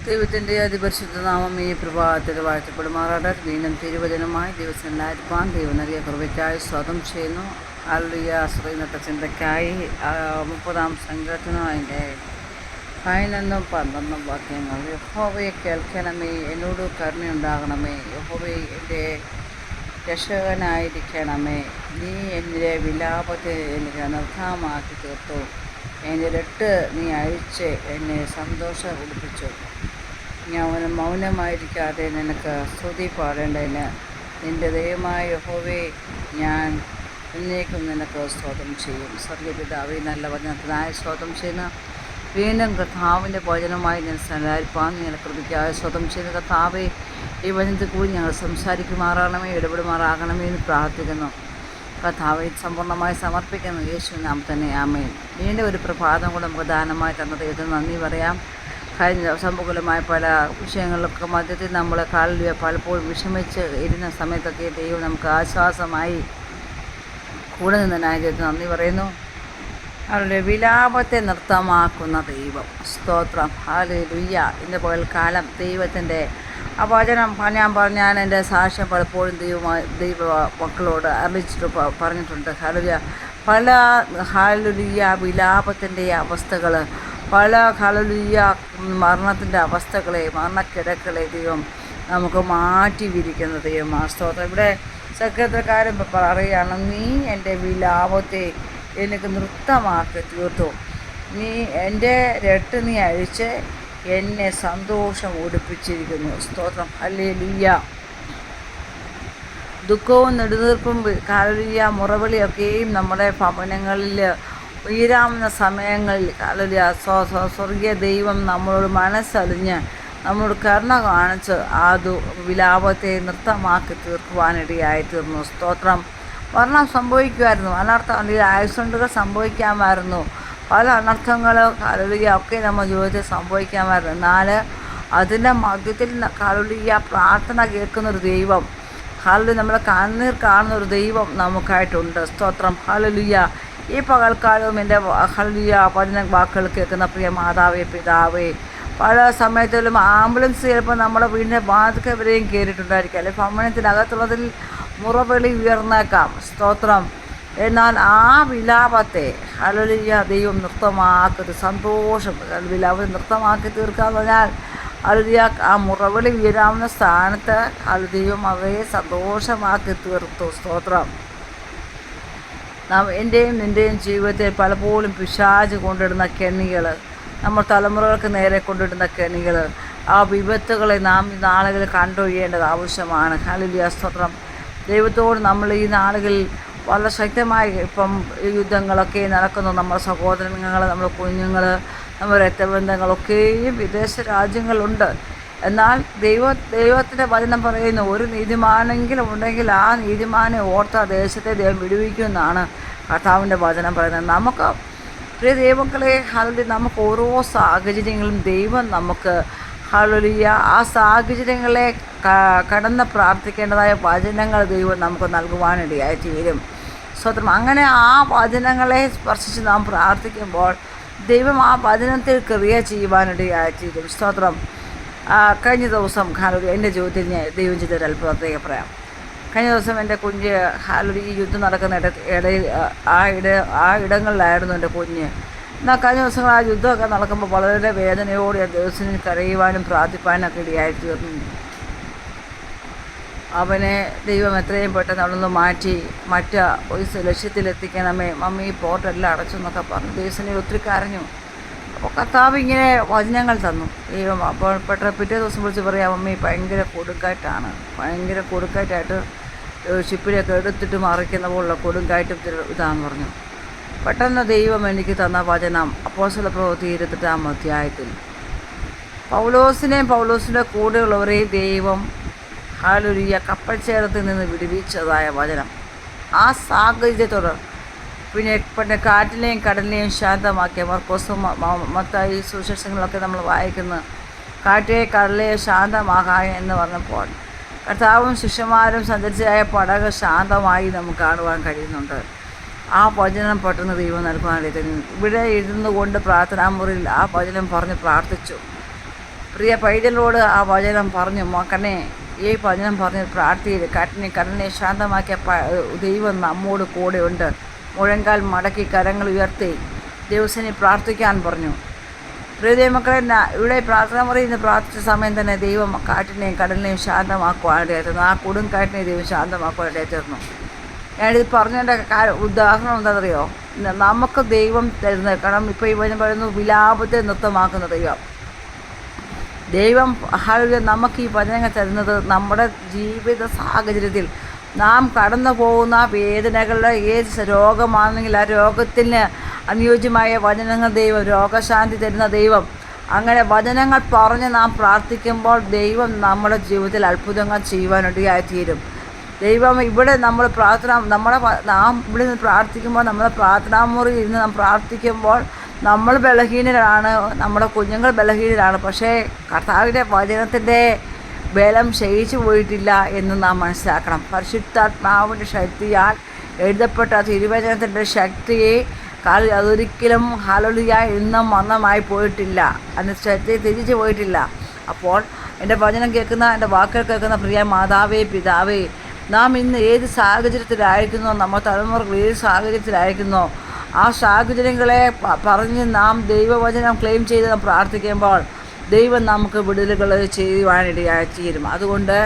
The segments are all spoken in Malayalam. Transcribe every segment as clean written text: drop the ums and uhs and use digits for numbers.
ദൈവത്തിൻ്റെ അതിപരിശുദ്ധ നാമം ഈ പ്രഭാതത്തിൽ വാഴ്ത്തപ്പെടുമാറാട്ടെ. വീണ്ടും തിരുവചനമായി ദിവസങ്ങളിലായിരിക്കാൻ ദൈവം നൽകിയ കൃപയ്ക്കായി സ്വാഗതം ചെയ്യുന്നു. ഹല്ലേലൂയ. ഇന്നത്തെ ചിന്തയ്ക്കായി 30-ാം സങ്കീർത്തനം അതിൻ്റെ 11-ഉം 12-ഉം വാക്യങ്ങൾ. യഹോവയെ കേൾക്കണമേ, എന്നോട് കരുണയുണ്ടാകണമേ. യഹോവയെ എൻ്റെ രക്ഷകനായിരിക്കണമേ. നീ എൻ്റെ വിലാപത്തെ എനിക്ക് അനർത്ഥമാക്കി തീർത്തു. എൻ്റെ രട്ട് നീ അഴിച്ച് എന്നെ സന്തോഷം ഉടുപ്പിച്ചു. ഞാൻ മൗനമായിരിക്കാതെ നിനക്ക് സ്തുതി പാടേണ്ടതിന് നിൻ്റെ ദൈവമായ യഹോവയെ ഞാൻ എന്നേക്കും നിനക്ക് സ്തോത്രം ചെയ്യും. സ്വർഗ്ഗപിതാവേ, നല്ല വചനത്തിനായി സ്തോത്രം ചെയ്യുന്ന വീണ്ടും കർത്താവിൻ്റെ വചനമായി ഞാൻ സലാരിപ്പാൻ നിങ്ങളെ കൃപയ്ക്കായി സ്തോത്രം ചെയ്യുന്ന കർത്താവേ, ഈ വചനത്തിൽ കൂടി ഞങ്ങൾ സംസാരിക്കുമാറാകണമേ, ഇടപെടുമാറാകണമേ എന്ന് പ്രാർത്ഥിക്കുന്നു. കർത്താവെ സമ്പൂർണ്ണമായി സമർപ്പിക്കുന്നു. യേശു നാം തന്നെ ആമേൻ. വീണ്ടും ഒരു പ്രഭാതം കൂടെ നമുക്ക് ദാനമായി തന്ന ദൈവത്തിന് നന്ദി പറയാം. കഴിഞ്ഞ സംഭവമായ പല വിഷയങ്ങളിലൊക്കെ മധ്യത്തിൽ നമ്മൾ കാലിൽ പലപ്പോഴും വിഷമിച്ച് ഇരുന്ന സമയത്തൊക്കെ ദൈവം നമുക്ക് ആശ്വാസമായി കൂടെ നിന്നതിനായി ദൈവത്തിന് നന്ദി പറയുന്നു. അവരുടെ വിലാപത്തെ നൃത്തമാക്കുന്ന ദൈവം, സ്തോത്രം. ഹല്ലേലൂയ. ഇന്ന് പകൽക്കാലം ദൈവത്തിൻ്റെ ആ വചനം ഞാൻ എൻ്റെ സാക്ഷ്യം പലപ്പോഴും ദൈവ മക്കളോട് അറിയിച്ചിട്ട് പറഞ്ഞിട്ടുണ്ട്. ഹല്ലേലൂയ. പല ഹല്ലേലൂയ വിലാപത്തിൻ്റെ അവസ്ഥകൾ, പല ഹല്ലേലൂയ മരണത്തിൻ്റെ അവസ്ഥകളെ, മരണക്കിടക്കളെ ദൈവം നമുക്ക് മാറ്റി വിരിക്കുന്ന ദൈവമാണ്. സ്തോത്രം. ഇവിടെ സങ്കീർത്തനക്കാരൻ പറയുകയാണ്, നീ എൻ്റെ വിലാപത്തെ എനിക്ക് നൃത്തമാക്കി തീർത്തു. നീ എൻ്റെ രട്ട് നീ അഴിച്ച് എന്നെ സന്തോഷം ഉടുപ്പിച്ചിരിക്കുന്നു. സ്തോത്രം. ഹല്ലേലൂയ. ദുഃഖവും നെടുനീർപ്പും ഹല്ലേലൂയ മുറവിളിയൊക്കെയും നമ്മുടെ ഭവനങ്ങളിൽ ഉയരാവുന്ന സമയങ്ങളിൽ ഹല്ലേലൂയ സ്വർഗീയ ദൈവം നമ്മളോട് മനസ്സലിഞ്ഞ് നമ്മളോട് കരുണ കാണിച്ച് ആ വിലാപത്തെ നൃത്തമാക്കി തീർക്കുവാനിടയായി തീർന്നു. സ്തോത്രം. മരണം സംഭവിക്കുമായിരുന്നു, അനർത്ഥം ആക്സിഡൻറ്റുകൾ സംഭവിക്കാമായിരുന്നു, പല അനർത്ഥങ്ങൾ ഹല്ലേലൂയ ഒക്കെ നമ്മുടെ ജീവിതത്തിൽ സംഭവിക്കാമായിരുന്നു. എന്നാൽ അതിൻ്റെ മധ്യത്തിൽ ഹല്ലേലൂയ പ്രാർത്ഥന കേൾക്കുന്നൊരു ദൈവം, ഹല്ലേലൂയ നമ്മളെ കണ്ണീർ കാണുന്നൊരു ദൈവം നമുക്കായിട്ടുണ്ട്. സ്തോത്രം. ഹല്ലേലൂയ. ഈ പകൽക്കാലവും എൻ്റെ ഹല്ലേലൂയ വചന വാക്കുകൾ കേൾക്കുന്ന പ്രിയ മാതാവേ, പിതാവേ, പല സമയത്തിലും ആംബുലൻസ് ചിലപ്പോൾ നമ്മുടെ വീടിൻ്റെ വാതിൽക്കൽ വരെയും കയറിയിട്ടുണ്ടായിരിക്കും, അല്ലെങ്കിൽ ഭവനത്തിനകത്തുള്ളതിൽ മുറവിളി ഉയർന്നേക്കാം. സ്തോത്രം. എന്നാൽ ആ വിലാപത്തെ ഹല്ലേലൂയ ദൈവം നൃത്തമാക്കി സന്തോഷം വിലാപം നൃത്തമാക്കി തീർക്കാന്ന് പറഞ്ഞാൽ ഹല്ലേലൂയ ആ മുറവിളി ഉയരാവുന്ന സ്ഥാനത്ത് ദൈവം അവയെ സന്തോഷമാക്കി തീർത്തു. സ്തോത്രം. എൻ്റെയും നിൻ്റെയും ജീവിതത്തിൽ പലപ്പോഴും പിശാച് കൊണ്ടിടുന്ന കെണികൾ, നമ്മൾ തലമുറകൾക്ക് നേരെ കൊണ്ടിടുന്ന കെണികൾ, ആ വിപത്തുകളെ നാം ഈ നാളുകളിൽ കണ്ടൊഴിയേണ്ടത് ആവശ്യമാണ്. ഹല്ലേലൂയ. സ്തോത്രം. ദൈവത്തോട് നമ്മൾ ഈ നാളുകളിൽ വളരെ ശക്തമായി ഇപ്പം യുദ്ധങ്ങളൊക്കെ നടക്കുന്നു. നമ്മുടെ സഹോദരങ്ങൾ, നമ്മുടെ കുഞ്ഞുങ്ങൾ, നമ്മുടെ രക്തബന്ധങ്ങളൊക്കെയും വിദേശ രാജ്യങ്ങളുണ്ട്. എന്നാൽ ദൈവത്തിൻ്റെ വചനം പറയുന്നു, ഒരു നീതിമാനെങ്കിലും ഉണ്ടെങ്കിൽ ആ നീതിമാനെ ഓർത്ത ദേശത്തെ ദൈവം വിടുവിക്കുമെന്നാണ് കർത്താവിൻ്റെ വചനം പറയുന്നത്. നമുക്ക് പ്രിയ ദൈവങ്ങളെ ഹല്ലേലൂയ, നമുക്ക് ഓരോ സാഹചര്യങ്ങളും ദൈവം നമുക്ക് ഹല്ലേലൂയ ആ സാഹചര്യങ്ങളെ കടന്ന് പ്രാർത്ഥിക്കേണ്ടതായ വചനങ്ങൾ ദൈവം നമുക്ക് നൽകുവാനിടയായി തീരും. സ്തോത്രം. അങ്ങനെ ആ വചനങ്ങളെ സ്പർശിച്ച് നാം പ്രാർത്ഥിക്കുമ്പോൾ ദൈവം ആ വചനത്തിൽ ക്രിയ ചെയ്യുവാനിടയായി തീരും. സ്തോത്രം. കഴിഞ്ഞ ദിവസം ഹല്ലേലൂയ എൻ്റെ ജീവിതത്തിൽ ഞാൻ ദൈവം ചെയ്തൊരു അത്ഭുതത്തേക്ക് പറയാം. കഴിഞ്ഞ ദിവസം എൻ്റെ കുഞ്ഞ് ഹല്ലേലൂയ ഈ യുദ്ധം നടക്കുന്ന ഇടയിൽ ആ ഇടങ്ങളിലായിരുന്നു എൻ്റെ കുഞ്ഞ്. എന്നാൽ കഴിഞ്ഞ ദിവസങ്ങൾ ആ യുദ്ധമൊക്കെ നടക്കുമ്പോൾ വളരെ വേദനയോടെ ആ ദിവസത്തിന് കരയുവാനും പ്രാർത്ഥിപ്പാനൊക്കെ ഇടയായി തീർന്നു. അവനെ ദൈവം എത്രയും പെട്ടെന്ന് അവിടുന്ന് മാറ്റി ഒരു ലക്ഷ്യത്തിലെത്തിക്കണമേ, മമ്മി പോർട്ടെല്ലാം അടച്ചെന്നൊക്കെ പറഞ്ഞു ദിവസനെ ഒത്തിരി കരഞ്ഞു. അപ്പോൾ കർത്താവ് ഇങ്ങനെ വചനങ്ങൾ തന്നു ദൈവം. അപ്പോൾ പിറ്റേ ദിവസം വിളിച്ച് പറയാം, മമ്മി ഭയങ്കര കൊടുങ്കാറ്റായിട്ട് ഷിപ്പിലൊക്കെ എടുത്തിട്ട് മറിക്കുന്ന പോലുള്ള കൊടുങ്കാറ്റും ഇതാന്ന് പറഞ്ഞു. പെട്ടെന്ന് ദൈവം എനിക്ക് തന്ന വചനം അപ്പോസ്തല പ്രവൃത്തി 28-ാം അധ്യായത്തിൽ പൗലോസിൻ്റെ കൂടെയുള്ളവരെയും ദൈവം ഹല്ലേലൂയ കപ്പൽച്ചേരത്തിൽ നിന്ന് വിടുവിച്ചതായ വചനം. ആ സാഹചര്യത്തോട് പിന്നെ കാറ്റിലെയും കടലിനെയും ശാന്തമാക്കിയ മർക്കോസും മത്തായി സുവിശേഷങ്ങളൊക്കെ നമ്മൾ വായിക്കുന്ന കാറ്റേ കടലെ ശാന്തമാകാൻ എന്ന് പറഞ്ഞപ്പോൾ കർത്താവും ശിഷ്യന്മാരും സഞ്ചരിച്ചതായ പടക് ശാന്തമായി നമുക്ക് കാണുവാൻ കഴിയുന്നുണ്ട്. ആ വചനം പെട്ടെന്ന് ദൈവം നൽകുവാനായിട്ട് ഇവിടെ ഇരുന്നു കൊണ്ട് പ്രാർത്ഥനാമുറിയിൽ ആ വചനം പറഞ്ഞ് പ്രാർത്ഥിച്ചു. പ്രിയ പൈതലോട് ആ വചനം പറഞ്ഞു, മകനെ ഈ വചനം പറഞ്ഞ് പ്രാർത്ഥിയിൽ കാറ്റിനെ കടലിനെ ശാന്തമാക്കിയ ദൈവം നമ്മോട് കൂടെയുണ്ട്. മുഴങ്കാൽ മടക്കി കരങ്ങൾ ഉയർത്തി ദിവസേന പ്രാർത്ഥിക്കാൻ പറഞ്ഞു. പ്രിയ മക്കളെ, ഇവിടെ പ്രാർത്ഥന മുറിയിൽ നിന്ന് പ്രാർത്ഥിച്ച സമയം തന്നെ ദൈവം കാറ്റിനെയും കടലിനെയും ശാന്തമാക്കുവാനിടയായിരുന്നു. ആ കൊടുങ്കാറ്റിനെ ദൈവം ശാന്തമാക്കുവാനിടയായിരുന്നു. ഞാനിത് പറഞ്ഞതിൻ്റെ ഉദാഹരണം എന്താണെന്നറിയോ? നമുക്ക് ദൈവം തരുന്നത്, കാരണം ഇപ്പോൾ ഈ വചനം പറയുന്നു വിലാപത്തെ നൃത്തമാക്കുന്ന ദൈവം നമുക്ക് ഈ വചനങ്ങൾ തരുന്നത് നമ്മുടെ ജീവിത സാഹചര്യത്തിൽ നാം കടന്നു പോകുന്ന വേദനകളുടെ ഏത് രോഗമാണെങ്കിൽ ആ രോഗത്തിന് അനുയോജ്യമായ വചനങ്ങൾ ദൈവം, രോഗശാന്തി തരുന്ന ദൈവം. അങ്ങനെ വചനങ്ങൾ പറഞ്ഞ് നാം പ്രാർത്ഥിക്കുമ്പോൾ ദൈവം നമ്മുടെ ജീവിതത്തിൽ അത്ഭുതങ്ങൾ ചെയ്യുവാനിടയായിത്തീരും. ദൈവം ഇവിടെ നമ്മൾ നാം ഇവിടെ നിന്ന് പ്രാർത്ഥിക്കുമ്പോൾ, നമ്മുടെ പ്രാർത്ഥനാമുറിയിൽ ഇരുന്ന് നാം പ്രാർത്ഥിക്കുമ്പോൾ നമ്മൾ ബലഹീനരാണ്, നമ്മുടെ കുഞ്ഞുങ്ങൾ ബലഹീനരാണ്. പക്ഷേ കർത്താവിൻ്റെ വചനത്തിൻ്റെ ബലം ക്ഷയിച്ചു പോയിട്ടില്ല എന്ന് നാം മനസ്സിലാക്കണം. പരിശുദ്ധാത്മാവിൻ്റെ ശക്തിയാൽ എഴുതപ്പെട്ട തിരുവചനത്തിൻ്റെ ശക്തിയെ അതൊരിക്കലും ഹല്ലേലൂയ എന്നും മന്നമായി പോയിട്ടില്ല, അതിൻ്റെ ശക്തി തിരിച്ചു പോയിട്ടില്ല. അപ്പോൾ എൻ്റെ വചനം കേൾക്കുന്ന, എൻ്റെ വാക്കുകൾ കേൾക്കുന്ന പ്രിയ മാതാവേ, പിതാവേ, നാം ഇന്ന് ഏത് സാഹചര്യത്തിലായിരിക്കുന്നോ, നമ്മുടെ തലമുറകൾ ഏത് സാഹചര്യത്തിലായിരിക്കുന്നോ, ആ സാഹചര്യങ്ങളെ പറഞ്ഞ് നാം ദൈവവചനം ക്ലെയിം ചെയ്ത് നാം പ്രാർത്ഥിക്കുമ്പോൾ ദൈവം നമുക്ക് വിടുതലുകൾ ചെയ്യുവാനിടയായിത്തീരും. അതുകൊണ്ട്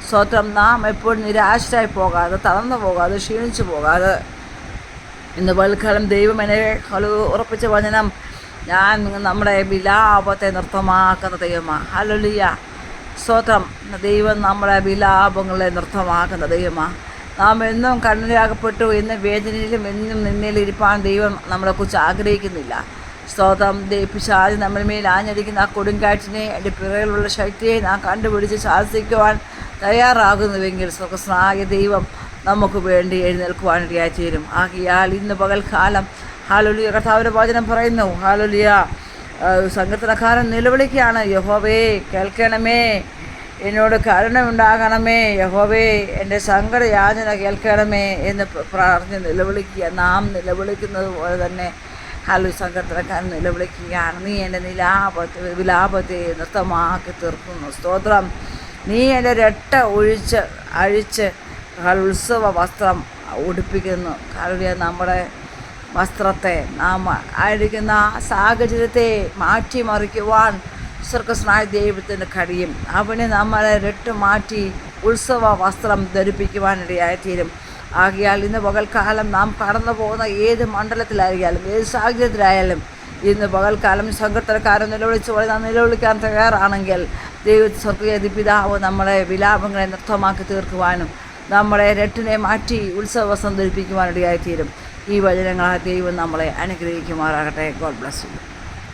സ്വത്രം നാം എപ്പോഴും നിരാശരായി പോകാതെ, തളർന്നു പോകാതെ, ക്ഷീണിച്ചു പോകാതെ, ഇന്ന് പൽക്കാലം ദൈവം എന്നെ ഉറപ്പിച്ച വചനം, ഞാൻ നമ്മുടെ വിലാപത്തെ നൃത്തമാക്കുന്ന ദൈവമാണ്. ഹല്ലേലൂയ, സ്തോത്രം. ദൈവം നമ്മുടെ വിലാപങ്ങളെ നൃത്തമാക്കുന്ന ദൈവമാണ്. നാം എന്നും കണ്ണിലാകപ്പെട്ടു എന്ന വേദനയിലും എന്നും നിന്നയിലിരിപ്പാൻ ദൈവം നമ്മളെക്കുറിച്ച് ആഗ്രഹിക്കുന്നില്ല. സ്തോത്രം. പിശാച് നമ്മുടെ മേൽ ആഞ്ഞടിക്കുന്ന ആ കൊടുങ്കാറ്റിനെ, അതിൻ്റെ പിറകിലുള്ള ശക്തിയെ നാം കണ്ടുപിടിച്ച് ശാസിക്കുവാൻ തയ്യാറാകുന്നുവെങ്കിൽ സ്വർഗ്ഗസ്ഥനായ ദൈവം നമുക്ക് വേണ്ടി എഴുന്നേൽക്കുവാനിടയായിത്തീരും. ആകയാൽ ഇന്ന് പകൽക്കാലം ഹല്ലേലൂയ, കർത്താവിൻ്റെ വചനം പറയുന്നു, ഹല്ലേലൂയ, സങ്കീർത്തനക്കാരൻ നിലവിളിക്കുകയാണ്, യഹോവേ കേൾക്കണമേ, എന്നോട് കരുണയുണ്ടാകണമേ, യഹോവേ എൻ്റെ സങ്കടയാചന കേൾക്കണമേ എന്ന് പറഞ്ഞ് നിലവിളിക്കുക. നാം നിലവിളിക്കുന്നത് പോലെ തന്നെ സങ്കീർത്തനക്കാരൻ നിലവിളിക്കുകയാണ്, നീ എൻ്റെ വിലാപത്തെ നൃത്തമാക്കി തീർക്കുന്നു. സ്തോത്രം. നീ എൻ്റെ രട്ട അഴിച്ച് ഉത്സവ വസ്ത്രം ഉടുപ്പിക്കുന്നു. കാരണം നമ്മുടെ വസ്ത്രത്തെ, നാം ആയിരിക്കുന്ന സാഹചര്യത്തെ മാറ്റിമറിക്കുവാൻ സ്വർഗ്ഗസ്ഥനായ ദൈവത്തിന് കഴിയും. അവന് നമ്മളെ മാറ്റി ഉത്സവ വസ്ത്രം ധരിപ്പിക്കുവാനിടയായിത്തീരും. ആകയാൽ ഇന്ന് പകൽക്കാലം നാം കടന്നു പോകുന്ന ഏത് മണ്ഡലത്തിലായാലും, ഏത് സാഹചര്യത്തിലായാലും, ഇന്ന് പകൽക്കാലം സങ്കീർത്തനക്കാരൻ നിലവിളിച്ച് പോലെ നാം നിലവിളിക്കാൻ തയ്യാറാണെങ്കിൽ സ്വർഗ്ഗീയ പിതാവ് നമ്മളെ വിലാപങ്ങളെ നൃത്തമാക്കി തീർക്കുവാനും നമ്മളെ രട്ടിനെ മാറ്റി ഉത്സവവസ്ത്രം ധരിപ്പിക്കുവാനിടയായിത്തീരും. ഈ വചനങ്ങളാൽ ദൈവം നമ്മളെ അനുഗ്രഹിക്കുമാറാകട്ടെ. God bless you.